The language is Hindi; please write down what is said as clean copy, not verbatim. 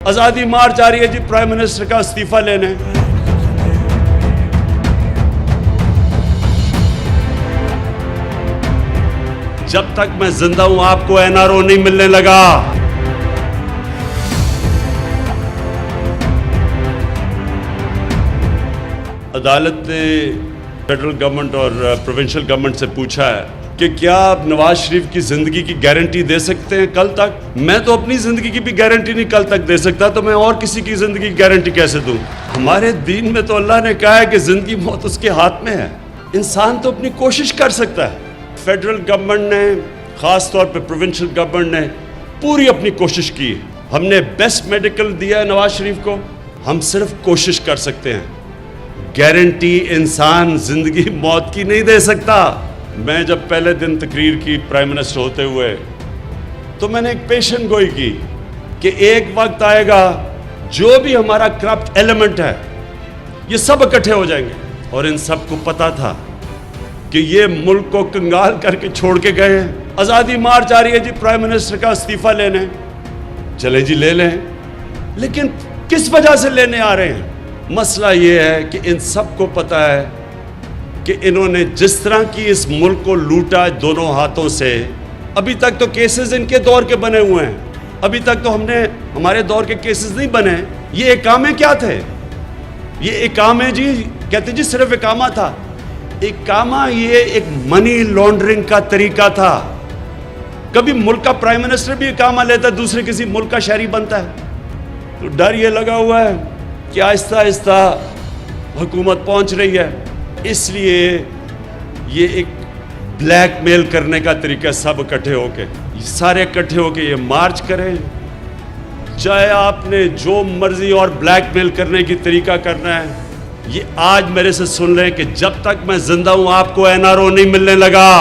आजादी मार्च आ रही है जी प्राइम मिनिस्टर का इस्तीफा लेने। जब तक मैं जिंदा हूं आपको एनआरओ नहीं मिलने लगा। अदालत ने फेडरल गवर्नमेंट और प्रोविंशियल गवर्नमेंट से पूछा है कि क्या आप नवाज शरीफ की जिंदगी की गारंटी दे सकते हैं कल तक। मैं तो अपनी जिंदगी की भी गारंटी नहीं कल तक दे सकता, तो मैं और किसी की जिंदगी की गारंटी कैसे दूं। हमारे दीन में तो अल्लाह ने कहा है कि जिंदगी मौत उसके हाथ में है। इंसान तो अपनी कोशिश कर सकता है। फेडरल गवर्नमेंट ने, खास तौर पे प्रोविंशियल गवर्नमेंट ने पूरी अपनी कोशिश की। हमने बेस्ट मेडिकल दिया है नवाज शरीफ को। हम सिर्फ कोशिश कर सकते हैं, गारंटी इंसान जिंदगी मौत की नहीं दे सकता। मैं जब पहले दिन तकरीर की प्राइम मिनिस्टर होते हुए, तो मैंने एक पेशन गोई की कि एक वक्त आएगा जो भी हमारा करप्ट एलिमेंट है ये सब इकट्ठे हो जाएंगे। और इन सबको पता था कि ये मुल्क को कंगाल करके छोड़ के गए हैं। आजादी मार्च आ रही है जी प्राइम मिनिस्टर का इस्तीफा लेने। चले जी ले लें, लेकिन किस वजह से लेने आ रहे हैं। मसला ये है कि इन सबको पता है कि इन्होंने जिस तरह की इस मुल्क को लूटा दोनों हाथों से, अभी तक तो केसेस इनके दौर के बने हुए हैं। अभी तक तो हमारे दौर के केसेस नहीं बने। ये इकामे क्या थे? ये इकामे जी कहते जी सिर्फ इकामा था। इकामा ये एक मनी लॉन्ड्रिंग का तरीका था। कभी मुल्क का प्राइम मिनिस्टर भी इकामा लेता है, दूसरे किसी मुल्क का शहरी बनता है। तो डर ये लगा हुआ है कि आहिस्ता आहिस्ता हुकूमत पहुंच रही है, इसलिए ये एक ब्लैकमेल करने का तरीका। सब इकट्ठे होके, सारे इकट्ठे होके ये मार्च करें, चाहे आपने जो मर्जी और ब्लैकमेल करने की तरीका करना है। ये आज मेरे से सुन लें कि जब तक मैं जिंदा हूं आपको एनआरओ नहीं मिलने लगा।